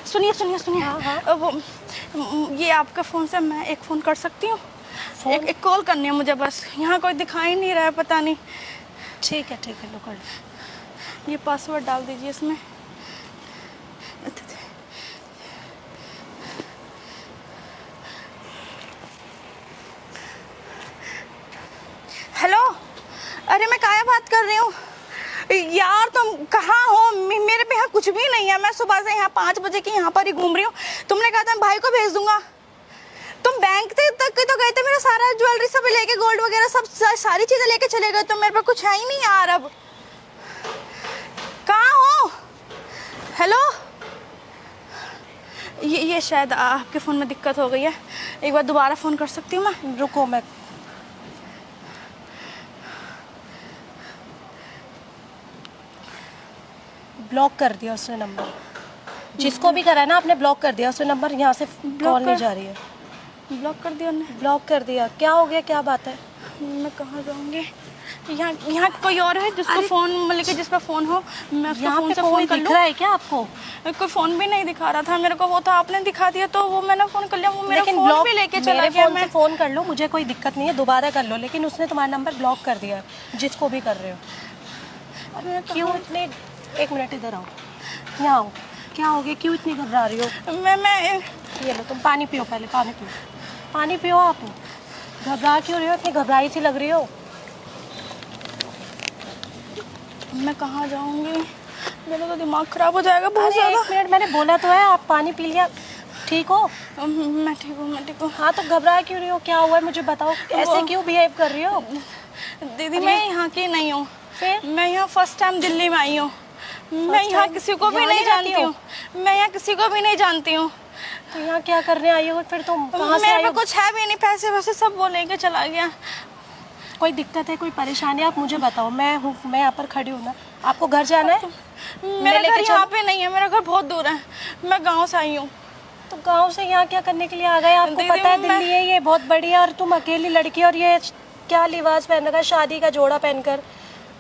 सुनिए सुनिए सुनिए। हाँ। वो ये आपका फ़ोन से मैं एक फ़ोन कर सकती हूँ? एक कॉल करनी है मुझे बस। यहाँ कोई दिखाई नहीं रहा है, पता नहीं। ठीक है लो कर। ये पासवर्ड डाल दीजिए इसमें। हेलो, अरे मैं काया बात कर रही हूँ यार। तुम कहाँ हो? मेरे पे यहाँ कुछ भी नहीं है। मैं सुबह से यहाँ 5 बजे की यहाँ पर ही घूम रही हूँ। तुमने कहा था भाई को भेज दूंगा। तुम बैंक तक तो गए थे, मेरा सारा ज्वेलरी सब लेके, गोल्ड वगैरह सब सारी चीजें लेके चले गए। तो मेरे पे कुछ है ही नहीं यार। अब कहाँ हो? हेलो, ये शायद आपके फ़ोन में दिक्कत हो गई है। एक बार दोबारा फ़ोन कर सकती हूँ मैं? रुको, मैं ब्लॉक कर दिया उसने नंबर। जिसको भी करा है ना आपने ब्लॉक कर दिया उसने नंबर। यहाँ से कॉल नहीं जा रही है। ब्लॉक कर दिया उन्होंने? ब्लॉक कर दिया। क्या हो गया, क्या बात है? मैं कहाँ जाऊँगी? यहाँ कोई और है जिसको फ़ोन, मतलब कि जिस पर फ़ोन हो? मैं उसको फ़ोन से फ़ोन कर लूँ? दिख रहा है क्या आपको? कोई फ़ोन भी नहीं दिखा रहा था मेरे को। वो तो आपने दिखा दिया तो वो मैंने फ़ोन कर लिया। वो मेरा फ़ोन भी लेके चला गया। मैं फ़ोन कर लो, मुझे कोई दिक्कत नहीं है, दोबारा कर लो, लेकिन उसने तुम्हारा नंबर ब्लॉक कर दिया है जिसको भी कर रहे हो। अरे क्यों इतने, एक मिनट इधर आओ, यहाँ आओ। क्या हो गया, क्यों इतनी घबरा रही हो? मैं ये लो, तुम पानी पियो, पहले पानी पियो। पानी पियो। आप घबरा क्यों रही हो? इतनी घबराई सी लग रही हो। मैं कहाँ जाऊँगी? मेरा तो दिमाग ख़राब हो जाएगा बहुत ज़्यादा। एक मिनट, मैंने बोला तो है, आप पानी पी लिया। ठीक हो? मैं ठीक हूँ। हाँ तो घबरा क्यों रही हो? क्या हुआ है मुझे बताओ। ऐसे क्यों बिहेव कर रही हो? दीदी मैं यहाँ की नहीं हूँ। फिर? मैं यहाँ फर्स्ट टाइम दिल्ली में आई हूँ। मैं यहाँ किसी को भी नहीं जानती हूँ। मैं यहाँ किसी को भी नहीं जानती हूँ। तो यहाँ क्या करने आई हो फिर? तुम कहाँ से आई हो? मेरे पे कुछ है भी नहीं, पैसे वैसे सब वो लेके चला गया। कोई दिक्कत है, कोई परेशानी है, आप मुझे बताओ। मैं हूँ, मैं यहाँ पर खड़ी हूँ ना। आपको घर जाना है? मेरा घर यहाँ पे नहीं है, मेरा घर बहुत दूर है। मैं गाँव से आई हूँ। तो गाँव से यहाँ क्या करने के लिए आ गए? आपको पता है दिल्ली है ये बहुत बड़ी है, और तुम अकेली लड़की, और ये क्या लिबास पहन रखा है, शादी का जोड़ा पहनकर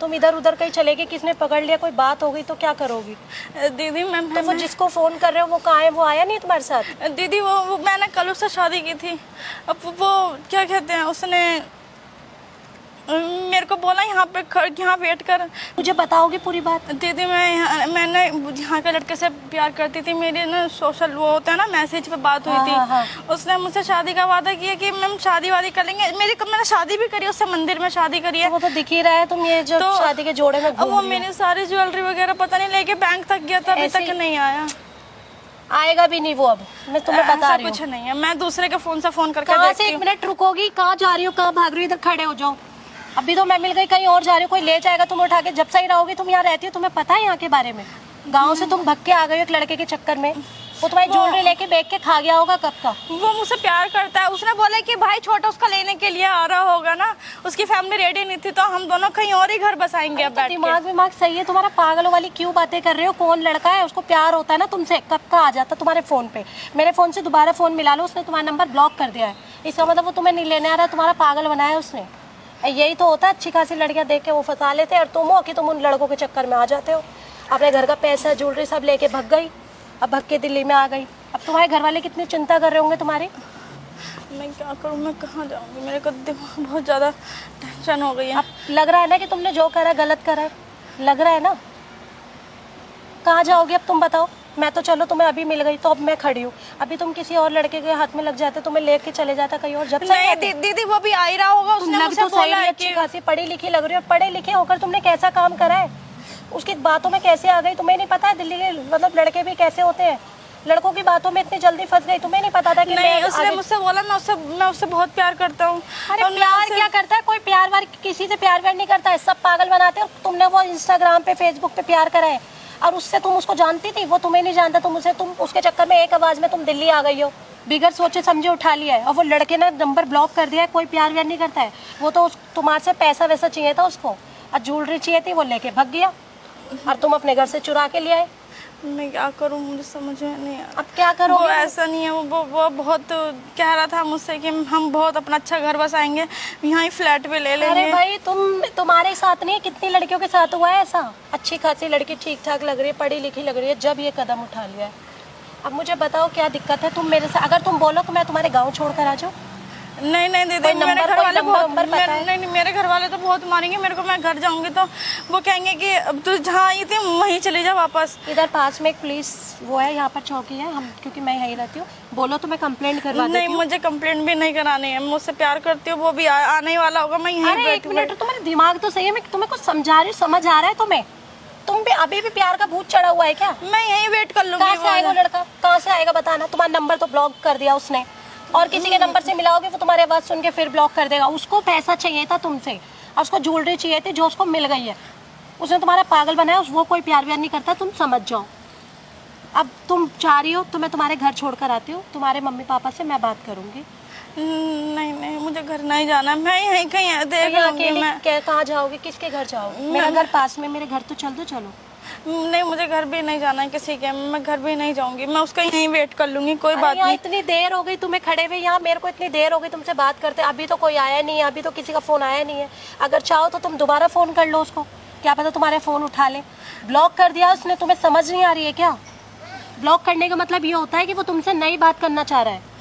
तुम इधर उधर कहीं चले गए, किसने पकड़ लिया, कोई बात हो गई तो क्या करोगी? दीदी तो वो जिसको फोन कर रहे हो वो कहाँ है? वो आया नहीं तुम्हारे साथ? दीदी वो मैंने कल उससे शादी की थी। अब वो क्या कहते हैं, उसने मेरे को बोला यहाँ वेट कर। मुझे बताओगी पूरी बात? दीदी मैंने यहाँ के लड़के से प्यार करती थी। मेरी ना सोशल वो होता है ना, मैसेज पे बात हुई थी। हाँ। उसने मुझसे शादी का वादा किया कि मैम शादी वादी कर लेंगे। मैंने शादी भी करी, उससे मंदिर में शादी करी है। वो तो दिख ही रहा है, तुम ये जो शादी के जोड़े में घूम वो मेरी सारी ज्वेलरी वगैरह पता नहीं लेके बैंक तक गया था, अभी तक नहीं आया। आएगा भी नहीं वो। अब मैं तुम्हें बता रही हूँ कुछ नहीं है। मैं दूसरे के फोन से फोन करके कहाँ देखती से, हूँ। 1 मिनट रुकोगी? कहाँ जा रही हो, कहाँ भाग रही हो? इधर खड़े हो जाओ। अभी तो मैं मिल गई, कहीं और जा रही हो, कोई ले जाएगा तुम उठा के। जब सही रहोगी, तुम यहाँ रहती हो, तुम्हें पता है यहाँ के बारे में? गांव से तुम भग के आ गए हो एक लड़के के चक्कर में। वो तुम्हारी ज्वेलरी लेके बेच के खा गया होगा कब का। वो मुझसे प्यार करता है। उसने बोला कि भाई छोटा उसका लेने के लिए आ रहा होगा ना, उसकी फैमिली रेडी नहीं थी, तो हम दोनों कहीं और ही घर बसाएंगे। अब बैठ के दिमाग सही है तुम्हारा? पागलों वाली क्यों बातें कर रहे हो? कौन लड़का है, उसको प्यार होता है ना तुमसे, कब का आ जाता तुम्हारे फोन पे। मेरे फोन से दोबारा फोन मिला लो, उसने तुम्हारा नंबर ब्लॉक कर दिया है। इसका मतलब वो तुम्हें नहीं लेने आ रहा है, तुम्हारा पागल बनाया उसने। यही तो होता है, अच्छी खासी लड़कियां देख के वो फंसा लेते हैं, और तुम हो कि तुम उन लड़कों के चक्कर में आ जाते हो। अपने घर का पैसा ज्वेलरी सब लेके भग गई, अब भग के दिल्ली में आ गई। अब तुम्हारे घर वाले कितनी चिंता कर रहे होंगे तुम्हारी। मैं क्या करूँ, मैं कहाँ जाऊँगी? मेरे को दिमाग बहुत ज़्यादा टेंशन हो गई है। अब लग रहा है ना कि तुमने जो करा गलत करा है, लग रहा है ना। कहाँ जाओगे अब तुम बताओ? मैं तो चलो तुम्हें अभी मिल गई तो अब मैं खड़ी हूँ। अभी तुम किसी और लड़के के हाथ में लग जाते, तुम्हें लेके चले जाता कहीं और। जब नहीं दीदी वो भी आ ही रहा होगा। उसने मुझसे बोला है कि अच्छी खासी पढ़ी लिखी लग रही हो। पढ़े लिखे होकर तुमने कैसा काम करा है? उसकी बातों में कैसे आ गई? तुम्हें नहीं पता है दिल्ली के मतलब लड़के भी कैसे होते हैं? लड़कों की बातों में इतनी जल्दी फंस गई, तुम्हें नहीं पता था कि नहीं? उसने मुझसे बोला मैं उससे बहुत प्यार करता हूँ। अरे प्यार क्या करता है कोई? प्यार वार किसी से प्यार व्यार नहीं करता है, सब पागल बनाते हो। तुमने वो इंस्टाग्राम पे फेसबुक पे प्यार करा है, और उससे तुम उसको जानती थी, वो तुम्हें नहीं जानता। तुम उसके चक्कर में एक आवाज में तुम दिल्ली आ गई हो, बिगर सोचे समझे उठा लिया है। और वो लड़के ने नंबर ब्लॉक कर दिया है। कोई प्यार व्यार नहीं करता है, वो तो तुम्हारे से पैसा वैसा चाहिए था उसको, और ज्वेलरी चाहिए थी, वो लेके भग गया, और तुम अपने घर से चुरा के ले आए। मैं क्या करूं, मुझे समझ में नहीं आ। अब क्या करो? वो ऐसा नहीं है, वो बहुत कह रहा था मुझसे कि हम बहुत अपना अच्छा घर बसाएंगे, यहाँ ही फ्लैट पे ले लेंगे। अरे भाई तुम्हारे साथ नहीं, कितनी लड़कियों के साथ हुआ है ऐसा। अच्छी खासी लड़की ठीक ठाक लग रही है, पढ़ी लिखी लग रही है, जब ये कदम उठा लिया है। अब मुझे बताओ क्या दिक्कत है, तुम मेरे से अगर तुम बोलो तो मैं तुम्हारे गाँव छोड़ कर आ जाऊँ। नहीं नहीं दीदी, कोई मेरे नंबर, घर कोई वाले बहुत नंबर पता है? नहीं नहीं, मेरे घर वाले तो बहुत मारेंगे मेरे को। मैं घर जाऊंगी तो वो कहेंगे कि अब तू जहाँ आई थी वहीं चली जा वापस। इधर पास में एक पुलिस वो है, यहाँ पर चौकी है, हम क्योंकि मैं यहीं रहती हूँ, बोलो तो मैं कंप्लेंट करवा देती नहीं, हूँ। मुझे कंप्लेंट भी नहीं करानी है, मुझसे प्यार करती हो, वो भी आने ही वाला होगा। मैं यहीं अरे एक बैठी मिनट, तुम्हारे दिमाग तो सही है, मैं तुम्हें कुछ समझा रही हूँ, समझ आ रहा है तुम्हें? तुम भी अभी भी प्यार का भूत चढ़ा हुआ है क्या? मैं यहीं वेट कर लूंगी। कहाँ से आएगा वो लड़का, कहाँ से आएगा बताना? तुम्हारा नंबर तो ब्लॉक कर दिया उसने, और किसी के नंबर से मिलाओगे वो तुम्हारी आवाज़ सुन के फिर ब्लॉक कर देगा। उसको पैसा चाहिए था तुमसे, और उसको ज्वेलरी चाहिए थी जो उसको मिल गई है। उसने तुम्हारा पागल बनाया, वो कोई प्यार व्यार नहीं करता, तुम समझ जाओ। अब तुम चाह रही हो तो मैं तुम्हारे घर छोड़ कर आती हूँ, तुम्हारे मम्मी पापा से मैं बात करूँगी। नहीं नहीं, मुझे घर नहीं जाना, मैं यहीं कहीं देख लूंगी। मैं कहाँ जाओगे, किसके घर जाओगे? मेरा घर पास में, मेरे घर तो चल दो, चलो। नहीं, मुझे घर भी नहीं जाना है किसी के, मैं घर भी नहीं जाऊंगी, मैं उसका यहीं वेट कर लूंगी, कोई बात यहाँ नहीं। इतनी देर हो गई तुम्हें खड़े हुए यहाँ, मेरे को इतनी देर हो गई तुमसे बात करते, अभी तो कोई आया नहीं है, अभी तो किसी का फ़ोन आया नहीं है। अगर चाहो तो तुम दोबारा फ़ोन कर लो उसको, क्या पता तुम्हारे फ़ोन उठा ले। ब्लॉक कर दिया उसने, तुम्हें समझ नहीं आ रही है क्या? ब्लॉक करने का मतलब ये होता है कि वो तुमसे नई बात करना चाह रहा है।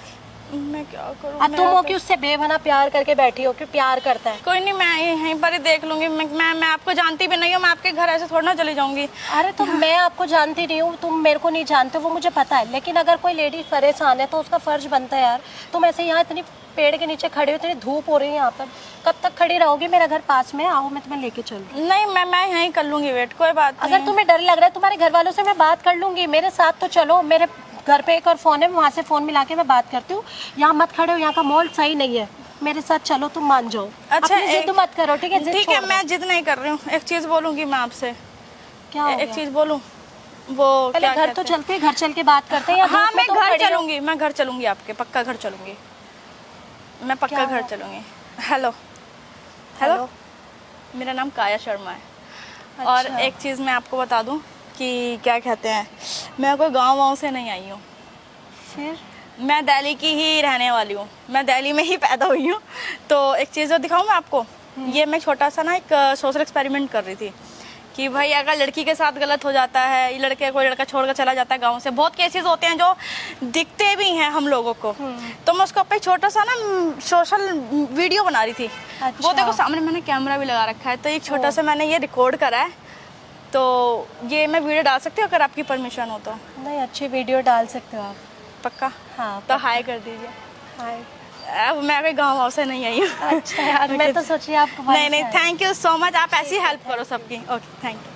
मैं क्या करूं? अब तुम हो कि उससे बेबना प्यार करके बैठी हो कि प्यार करता है। कोई नहीं, मैं यहीं पर ही देख लूंगी। मैं आपको जानती भी नहीं हूँ, मैं आपके घर ऐसे थोड़ा ना चली जाऊंगी। अरे तो मैं आपको जानती नहीं हूँ, तुम मेरे को नहीं जानते, वो मुझे पता है, लेकिन अगर कोई लेडी परेशान है तो उसका फर्ज बनता है यार। तुम ऐसे यहाँ इतनी पेड़ के नीचे खड़े हो, इतनी धूप हो रही है यहाँ पर, कब तक खड़ी रहोगी? मेरा घर पास में, आओ मैं तुम्हें लेके चलूँ। नहीं, मैं यहीं कर लूंगी वेट, कोई बात नहीं। अगर तुम्हें डर लग रहा है तुम्हारे घर वालों से, मैं बात कर लूंगी, मेरे साथ तो चलो। मेरे घर पे एक और फ़ोन है, वहाँ से फ़ोन मिला के मैं बात करती हूँ। यहाँ मत खड़े हो, यहाँ का माहौल सही नहीं है, मेरे साथ चलो, तुम मान जाओ। अच्छा, अपनी जिद मत करो, ठीक है? जिद ठीक है, छोड़ दो। मैं जिद नहीं कर रही हूँ। एक चीज बोलूंगी मैं आपसे। क्या हो एक गया? चीज बोलूं, वो पहले क्या घर कहते तो हैं? चलते हैं, घर चल के बात करते हैं। या हाँ, धूप में मैं तुम घर खड़ी हो? चलूंगी, मैं घर चलूंगी, आपके पक्का घर चलूंगी, मैं पक्का क्या घर हुआ? चलूंगी। हेलो हेलो, मेरा नाम काया शर्मा है। और अच्छा। एक चीज़ मैं आपको बता दूं कि क्या कहते हैं, मैं कोई गांव से नहीं आई हूँ, फिर मैं दिल्ली की ही रहने वाली हूँ, मैं दिल्ली में ही पैदा हुई हूँ। तो एक चीज़ जो दिखाऊँ मैं आपको, ये मैं छोटा सा ना एक सोशल एक्सपेरिमेंट कर रही थी कि भाई अगर लड़की के साथ गलत हो जाता है, ये कोई लड़का छोड़ कर चला जाता है गांव से, बहुत केसेस होते हैं जो दिखते भी हैं हम लोगों को। तो मैं उसको अपना छोटा सा ना सोशल वीडियो बना रही थी। अच्छा। वो देखो सामने मैंने कैमरा भी लगा रखा है, तो एक छोटा सा मैंने ये रिकॉर्ड करा है, तो ये मैं वीडियो डाल सकती हूँ अगर आपकी परमिशन हो तो? नहीं, अच्छी वीडियो डाल सकते हो आप। पक्का? हाँ, तो हाय कर दीजिए। हाय। अब मैं कोई गाँव से नहीं आई हूँ। अच्छा यार, मैं तो सोची आप नहीं नहीं, थैंक यू सो मच, आप ऐसी हेल्प करो सबकी। Okay, thank you.